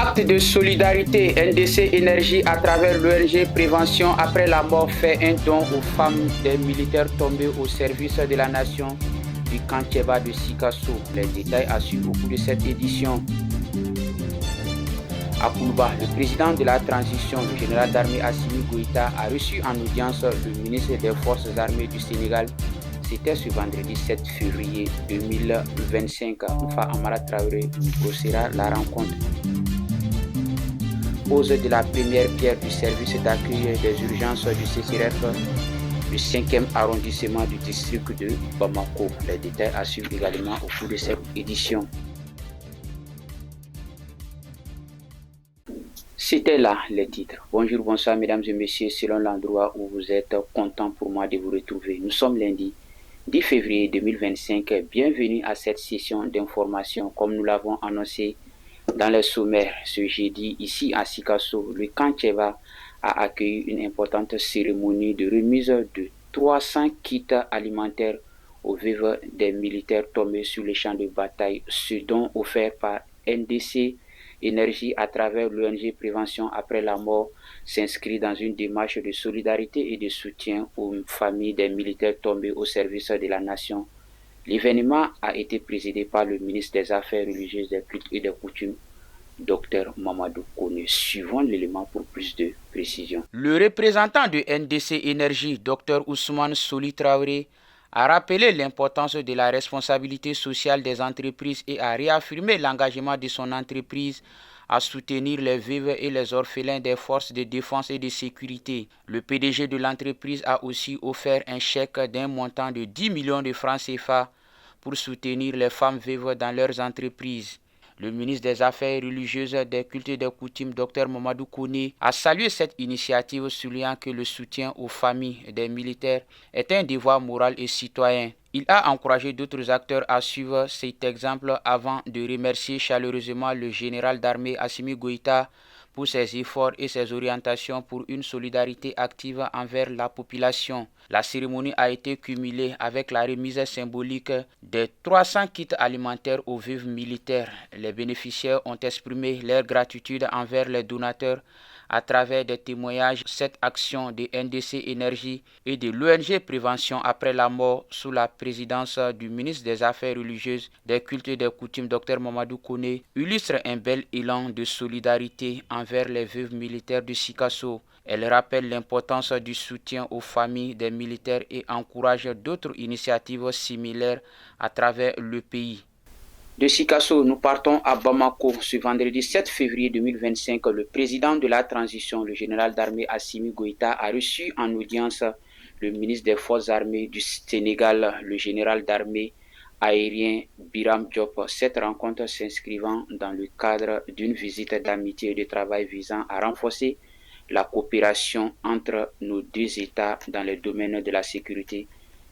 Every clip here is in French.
Acte de solidarité, NDC Énergie à travers l'ONG Prévention après la mort fait un don aux femmes des militaires tombés au service de la nation du camp Tcheba de Sikasso. Les détails à suivre au cours de cette édition. À Koulouba, le président de la transition, le général d'armée Assimi Goïta, a reçu en audience le ministre des Forces armées du Sénégal. C'était ce vendredi 7 février 2025. Moufa Amara Traoré procédera la rencontre. Pose de la première pierre du service d'accueil des urgences du CCRF du 5e arrondissement du district de Bamako. Les détails à suivre également au cours de cette édition. C'était là les titres. Bonjour, bonsoir mesdames et messieurs, selon l'endroit où vous êtes, content pour moi de vous retrouver. Nous sommes lundi 10 février 2025. Bienvenue à cette session d'information comme nous l'avons annoncé dans les sommaires. Ce jeudi, ici à Sikasso, le camp Tcheba a accueilli une importante cérémonie de remise de 300 kits alimentaires aux veuves des militaires tombés sur les champs de bataille. Ce don offert par NDC Énergie à travers l'ONG Prévention après la mort s'inscrit dans une démarche de solidarité et de soutien aux familles des militaires tombés au service de la nation. L'événement a été présidé par le ministre des Affaires religieuses, des cultes et des coutumes, Dr Mamadou Kone. Suivons l'élément pour plus de précision. Le représentant de NDC Énergie, Dr Ousmane Soli Traoré, a rappelé l'importance de la responsabilité sociale des entreprises et a réaffirmé l'engagement de son entreprise à soutenir les veuves et les orphelins des forces de défense et de sécurité. Le PDG de l'entreprise a aussi offert un chèque d'un montant de 10 millions de francs CFA pour soutenir les femmes veuves dans leurs entreprises. Le ministre des Affaires religieuses, des cultes et des coutumes, Dr Mamadou Kone, a salué cette initiative, soulignant que le soutien aux familles des militaires est un devoir moral et citoyen. Il a encouragé d'autres acteurs à suivre cet exemple avant de remercier chaleureusement le général d'armée Assimi Goïta pour ses efforts et ses orientations pour une solidarité active envers la population. La cérémonie a été cumulée avec la remise symbolique des 300 kits alimentaires aux veuves militaires. Les bénéficiaires ont exprimé leur gratitude envers les donateurs à travers des témoignages. Cette action de NDC Énergie et de l'ONG Prévention après la mort sous la présidence du ministre des Affaires religieuses, des cultes et des coutumes, Dr Mamadou Kone, illustre un bel élan de solidarité envers les veuves militaires de Sikasso. Elle rappelle l'importance du soutien aux familles des militaires et encourage d'autres initiatives similaires à travers le pays. De Sikasso, nous partons à Bamako. Ce vendredi 7 février 2025, le président de la transition, le général d'armée Assimi Goïta, a reçu en audience le ministre des Forces armées du Sénégal, le général d'armée aérien Biram Diop. Cette rencontre s'inscrivant dans le cadre d'une visite d'amitié et de travail visant à renforcer la coopération entre nos deux États dans les domaines de la sécurité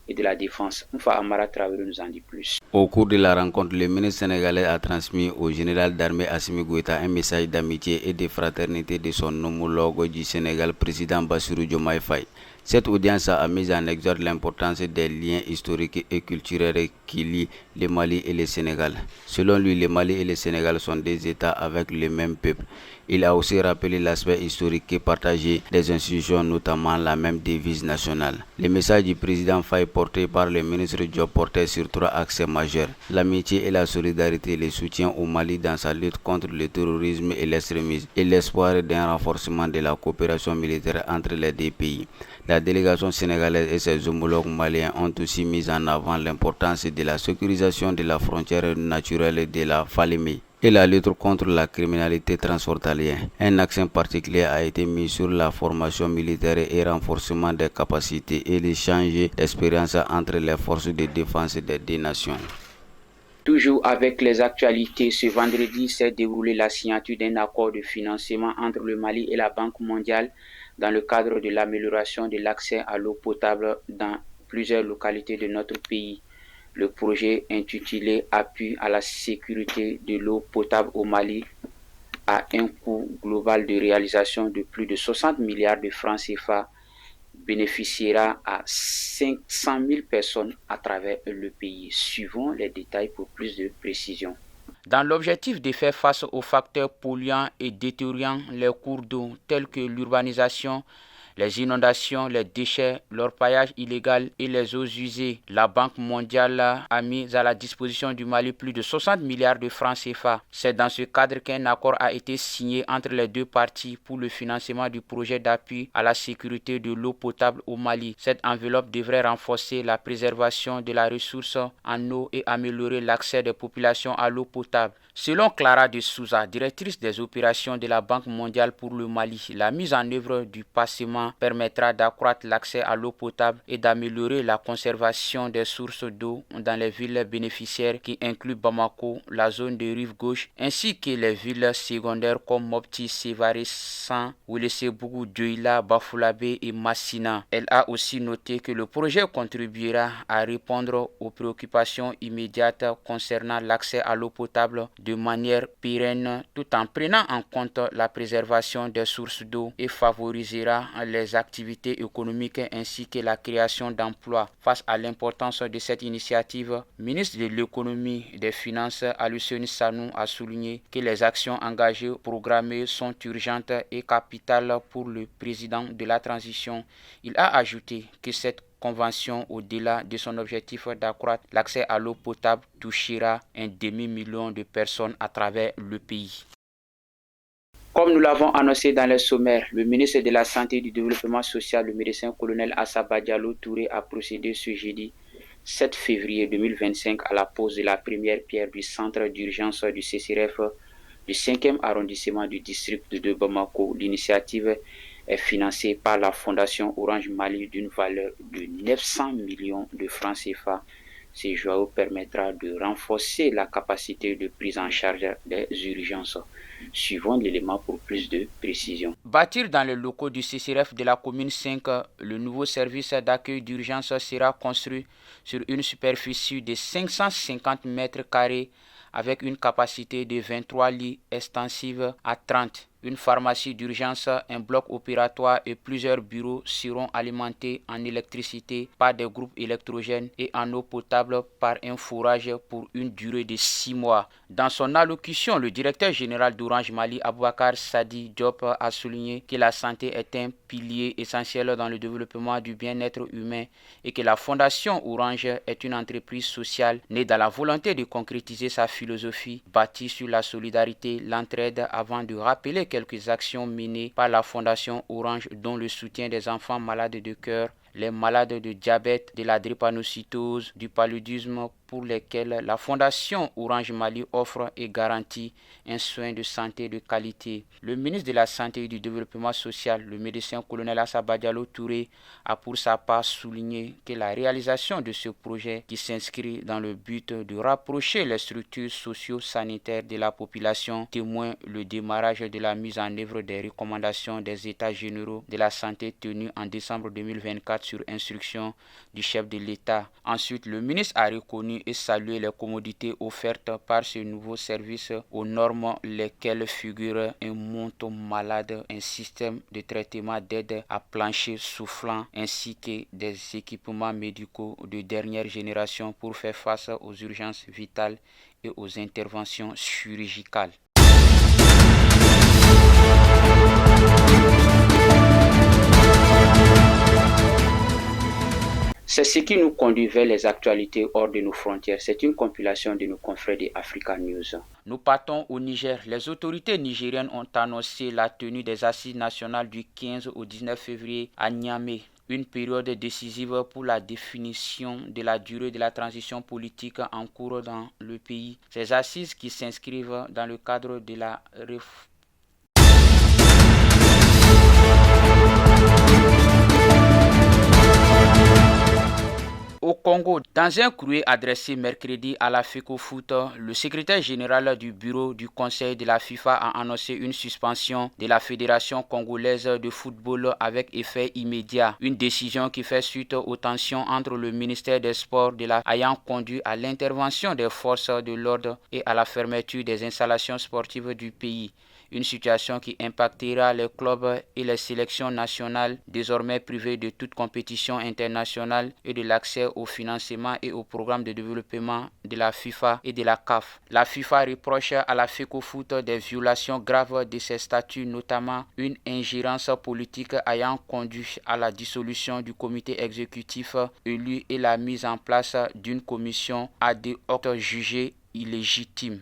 et de la défense. Moufa Amara Traoré nous en dit plus. Au cours de la rencontre, le ministre sénégalais a transmis au général d'armée Assimi Goïta un message d'amitié et de fraternité de son homologue du Sénégal, président Bassirou Diomaye Faye. Cette audience a mis en exergue l'importance des liens historiques et culturels qui lient le Mali et le Sénégal. Selon lui, le Mali et le Sénégal sont des États avec le même peuple. Il a aussi rappelé l'aspect historique partagé des institutions, notamment la même devise nationale. Le message du président Faye porté par le ministre Diop portait sur 3 axes majeurs: l'amitié et la solidarité, le soutien au Mali dans sa lutte contre le terrorisme et l'extrémisme, et l'espoir d'un renforcement de la coopération militaire entre les deux pays. La délégation sénégalaise et ses homologues maliens ont aussi mis en avant l'importance de la sécurisation de la frontière naturelle de la Falémé et la lutte contre la criminalité transfrontalière. Un accent particulier a été mis sur la formation militaire et renforcement des capacités et l'échange d'expériences entre les forces de défense des deux nations. Toujours avec les actualités, ce vendredi s'est déroulée la signature d'un accord de financement entre le Mali et la Banque mondiale dans le cadre de l'amélioration de l'accès à l'eau potable dans plusieurs localités de notre pays. Le projet intitulé Appui à la sécurité de l'eau potable au Mali a un coût global de réalisation de plus de 60 milliards de francs CFA bénéficiera à 500 000 personnes à travers le pays. Suivons les détails pour plus de précision. Dans l'objectif de faire face aux facteurs polluants et détériorant les cours d'eau tels que l'urbanisation, les inondations, les déchets, l'orpaillage illégal et les eaux usées, la Banque mondiale a mis à la disposition du Mali plus de 60 milliards de francs CFA. C'est dans ce cadre qu'un accord a été signé entre les deux parties pour le financement du projet d'appui à la sécurité de l'eau potable au Mali. Cette enveloppe devrait renforcer la préservation de la ressource en eau et améliorer l'accès des populations à l'eau potable. Selon Clara de Souza, directrice des opérations de la Banque mondiale pour le Mali, la mise en œuvre du passement permettra d'accroître l'accès à l'eau potable et d'améliorer la conservation des sources d'eau dans les villes bénéficiaires qui incluent Bamako, la zone de rive gauche, ainsi que les villes secondaires comme Mopti, Sévaré, San, Ouelessebougou, Dioula, Bafoulavé et Massina. Elle a aussi noté que le projet contribuera à répondre aux préoccupations immédiates concernant l'accès à l'eau potable de manière pérenne tout en prenant en compte la préservation des sources d'eau et favorisera les activités économiques ainsi que la création d'emplois. Face à l'importance de cette initiative, le ministre de l'économie et des finances Aluceni Sanou a souligné que les actions engagées programmées sont urgentes et capitales pour le président de la transition. Il a ajouté que cette convention, au-delà de son objectif d'accroître l'accès à l'eau potable, touchera un demi-million de personnes à travers le pays. Comme nous l'avons annoncé dans les sommaires, le ministre de la Santé et du Développement social, le médecin-colonel Assaba Diallo Touré, a procédé ce jeudi 7 février 2025 à la pose de la première pierre du centre d'urgence du CCRF du 5e arrondissement du district de Bamako. L'initiative est financée par la Fondation Orange Mali d'une valeur de 900 millions de francs CFA. Ce joyau permettra de renforcer la capacité de prise en charge des urgences. Suivons l'élément pour plus de précision. Bâtir dans les locaux du CCRF de la commune 5, le nouveau service d'accueil d'urgence sera construit sur une superficie de 550 mètres carrés avec une capacité de 23 lits extensives à 30. Une pharmacie d'urgence, un bloc opératoire et plusieurs bureaux seront alimentés en électricité par des groupes électrogènes et en eau potable par un forage pour une durée de 6 mois. Dans son allocution, le directeur général d'Orange Mali, Aboubakar Sadi Diop, a souligné que la santé est un pilier essentiel dans le développement du bien-être humain et que la Fondation Orange est une entreprise sociale née dans la volonté de concrétiser sa philosophie bâtie sur la solidarité, l'entraide, avant de rappeler quelques actions menées par la Fondation Orange, dont le soutien des enfants malades de cœur, les malades de diabète, de la drépanocytose, du paludisme, pour lesquels la Fondation Orange Mali offre et garantit un soin de santé de qualité. Le ministre de la Santé et du Développement social, le médecin-colonel Assaba Diallo Touré, a pour sa part souligné que la réalisation de ce projet, qui s'inscrit dans le but de rapprocher les structures socio-sanitaires de la population, témoigne le démarrage de la mise en œuvre des recommandations des États généraux de la santé tenus en décembre 2024 sur instruction du chef de l'État. Ensuite, le ministre a reconnu et salué les commodités offertes par ce nouveau service, aux normes lesquelles figurent un monto malade, un système de traitement d'aide à plancher soufflant ainsi que des équipements médicaux de dernière génération pour faire face aux urgences vitales et aux interventions chirurgicales. C'est ce qui nous conduit vers les actualités hors de nos frontières. C'est une compilation de nos confrères de Africa News. Nous partons au Niger. Les autorités nigériennes ont annoncé la tenue des assises nationales du 15 au 19 février à Niamey. Une période décisive pour la définition de la durée de la transition politique en cours dans le pays. Ces assises qui s'inscrivent dans le cadre de la réforme. Au Congo, dans un courrier adressé mercredi à la FECOFOOT, le secrétaire général du bureau du conseil de la FIFA a annoncé une suspension de la Fédération congolaise de football avec effet immédiat. Une décision qui fait suite aux tensions entre le ministère des Sports ayant conduit à l'intervention des forces de l'ordre et à la fermeture des installations sportives du pays. Une situation qui impactera les clubs et les sélections nationales, désormais privés de toute compétition internationale et de l'accès au financement et au programme de développement de la FIFA et de la CAF. La FIFA reproche à la FECOFOOT des violations graves de ses statuts, notamment une ingérence politique ayant conduit à la dissolution du comité exécutif élu et la mise en place d'une commission ad hoc jugée illégitime.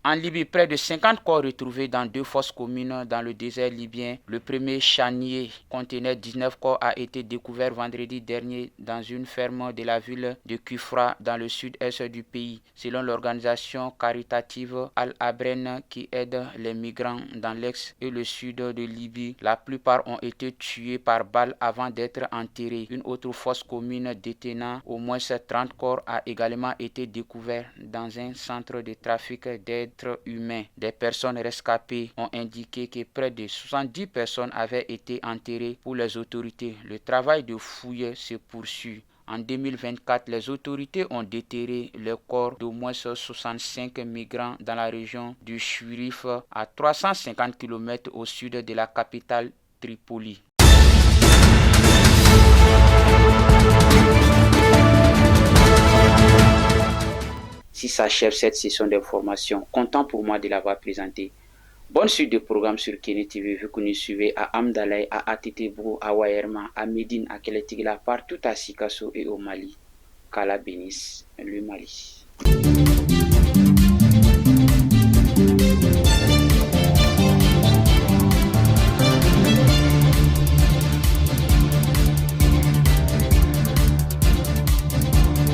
En Libye, près de 50 corps retrouvés dans 2 fosses communes dans le désert libyen. Le premier chanier contenait 19 corps a été découvert vendredi dernier dans une ferme de la ville de Kufra dans le sud-est du pays. Selon l'organisation caritative Al-Abren qui aide les migrants dans l'est et le sud de Libye, la plupart ont été tués par balle avant d'être enterrés. Une autre fosse commune détenant au moins 30 corps a également été découverte dans un centre de trafic d'aide humains. Des personnes rescapées ont indiqué que près de 70 personnes avaient été enterrées pour les autorités. Le travail de fouille se poursuit. En 2024, les autorités ont déterré le corps d'au moins 65 migrants dans la région du Chérif, à 350 km au sud de la capitale Tripoli. Si s'achève cette session d'information, content pour moi de l'avoir présenté. Bonne suite de programmes sur Kene TV, vu que nous suivez à Amdalaï, à Atetebro, à Wayerma, à Médine, à Keletigla, partout à Sikasso et au Mali. Qu'Allah bénisse le Mali.